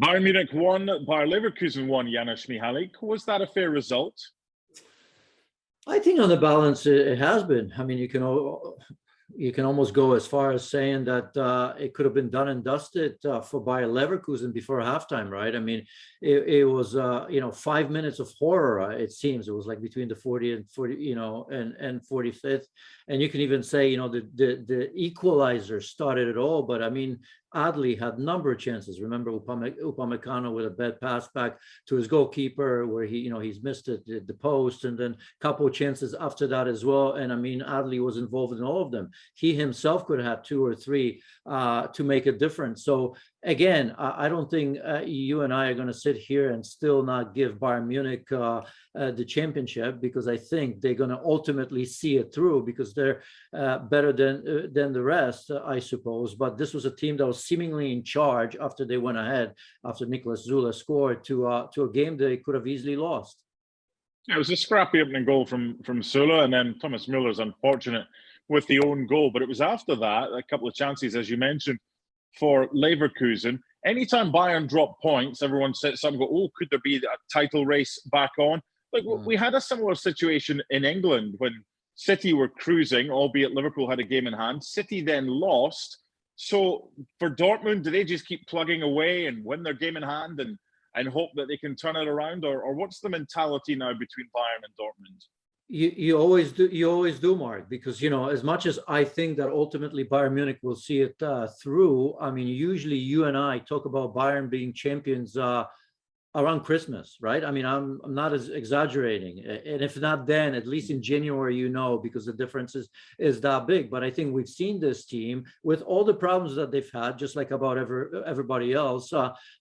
Bayern Munich won, Bayer Leverkusen won, Janusz Michallik. Was that a fair result? I think on the balance, it has been. I mean, you can almost go as far as saying that it could have been done and dusted for Bayer Leverkusen before halftime, right? I mean, it was 5 minutes of horror. It seems it was like between the 40 and 40, and 45th, and you can even say the equalizer started it all. But I mean, Adli had a number of chances. Remember Upamecano with a bad pass back to his goalkeeper where he's missed it, the post, and then a couple of chances after that as well. And I mean, Adli was involved in all of them. He himself could have had two or three to make a difference. So again, I don't think you and I are going to sit here and still not give Bayern Munich the championship, because I think they're going to ultimately see it through because they're better than the rest, I suppose. But this was a team that was seemingly in charge after they went ahead, after Niklas Zula scored to a game they could have easily lost. It was a scrappy opening goal from Sula, and then Thomas Muller's unfortunate with the own goal. But it was after that, a couple of chances, as you mentioned, for Leverkusen. Anytime Bayern drop points, everyone sits up and go, oh, could there be a title race back on? Like, we had a similar situation in England when City were cruising, albeit Liverpool had a game in hand. City then lost. So for Dortmund, do they just keep plugging away and win their game in hand and hope that they can turn it around? Or what's the mentality now between Bayern and Dortmund? You always do, Mark, because as much as I think that ultimately Bayern Munich will see it through. I mean, usually you and I talk about Bayern being champions around Christmas, right? I mean, I'm not as exaggerating, and if not then, at least in January, because the difference is that big. But I think we've seen this team with all the problems that they've had, just like about everybody else,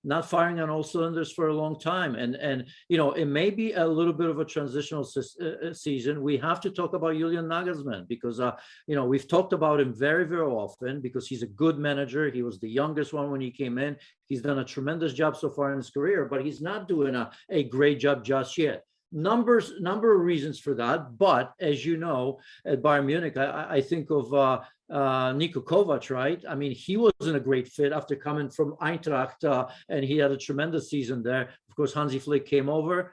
not firing on all cylinders for a long time. And it may be a little bit of a transitional season. We have to talk about Julian Nagelsmann because we've talked about him very, very often because he's a good manager. He was the youngest one when he came in. He's done a tremendous job so far in his career, but he's not doing a great job just yet. Number of reasons for that, but as you know, at Bayern Munich, I think of Niko Kovac, right? I mean, he wasn't a great fit after coming from Eintracht, and he had a tremendous season there. Of course, Hansi Flick came over.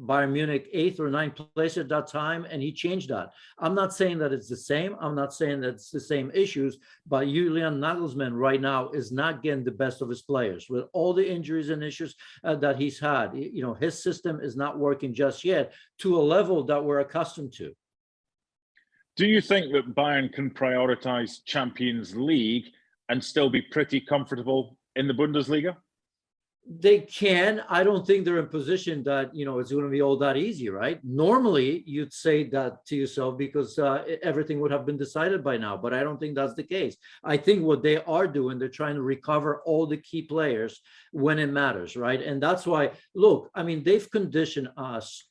Bayern Munich 8th or 9th place at that time, and he changed that. I'm not saying that it's the same. I'm not saying that it's the same issues, but Julian Nagelsmann right now is not getting the best of his players with all the injuries and issues that he's had. His system is not working just yet to a level that we're accustomed to. Do you think that Bayern can prioritize Champions League and still be pretty comfortable in the Bundesliga? They can. I don't think they're in position that it's going to be all that easy, right? Normally you'd say that to yourself because everything would have been decided by now, but I don't think that's the case. I think what they are doing, they're trying to recover all the key players when it matters, right? And that's why, look, I mean, they've conditioned us,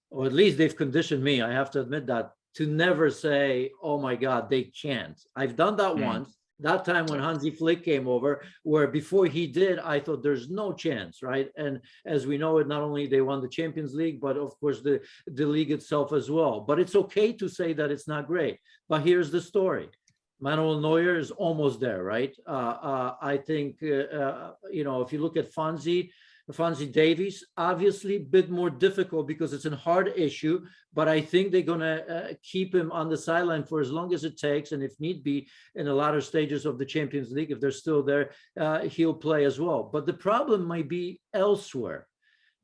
or at least they've conditioned me, I have to admit that, to never say, oh my God, they can't. I've done that once. That time when Hansi Flick came over, where before he did, I thought there's no chance, right? And as we know it, not only they won the Champions League, but of course the league itself as well. But it's okay to say that it's not great. But here's the story. Manuel Neuer is almost there, right? I think, if you look at Fonzie Davies, obviously a bit more difficult because it's a hard issue, but I think they're going to keep him on the sideline for as long as it takes. And if need be, in the latter stages of the Champions League, if they're still there, he'll play as well. But the problem might be elsewhere.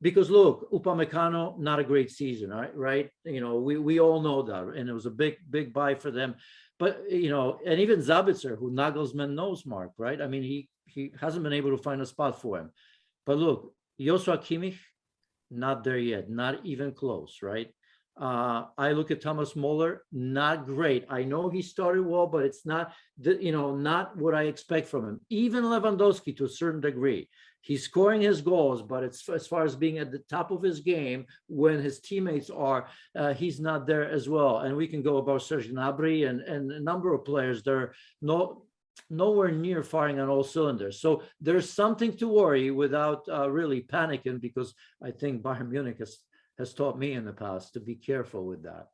Because look, Upamecano, not a great season, right? We all know that, and it was a big buy for them. But and even Sabitzer, who Nagelsmann knows, Mark, right? I mean, he hasn't been able to find a spot for him. But look, Joshua Kimmich, not there yet, not even close, right? I look at Thomas Muller, not great. I know he started well, but it's not, not what I expect from him. Even Lewandowski, to a certain degree, he's scoring his goals, but it's as far as being at the top of his game when his teammates are, he's not there as well. And we can go about Serge Gnabry and a number of players. They're nowhere near firing on all cylinders. So there's something to worry without really panicking, because I think Bayern Munich has taught me in the past to be careful with that.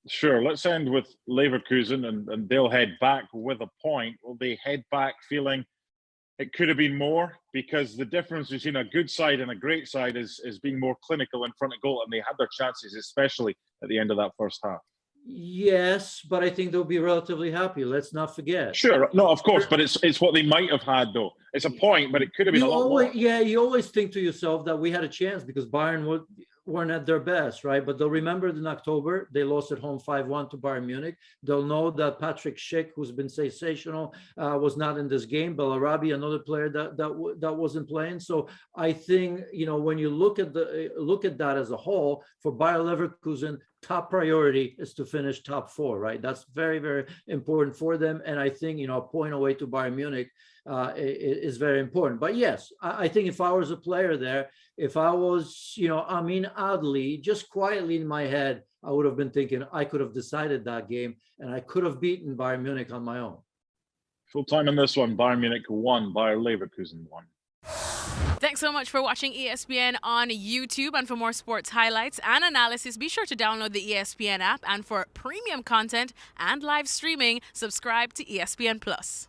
Sure. Let's end with Leverkusen, and they'll head back with a point. Will they head back feeling it could have been more, because the difference between a good side and a great side is being more clinical in front of goal, and they had their chances, especially at the end of that first half. Yes, but I think they'll be relatively happy. Let's not forget. Sure, no, of course, but it's what they might have had, though. It's a point, but it could have been a lot more. Yeah, you always think to yourself that we had a chance because Bayern weren't at their best, right? But they'll remember in October, they lost at home 5-1 to Bayern Munich. They'll know that Patrick Schick, who's been sensational, was not in this game. Bellarabi, another player that wasn't playing. So I think, when you look at that as a whole, for Bayer Leverkusen, top priority is to finish top 4, right? That's very, very important for them. And I think, a point away to Bayern Munich is very important. But yes, I think if I was a player there, if I was, Amin Adli, just quietly in my head, I would have been thinking I could have decided that game and I could have beaten Bayern Munich on my own. Full time in this one, Bayern Munich 1, Bayer Leverkusen 1. Thanks so much for watching ESPN on YouTube. And for more sports highlights and analysis, be sure to download the ESPN app. And for premium content and live streaming, subscribe to ESPN Plus.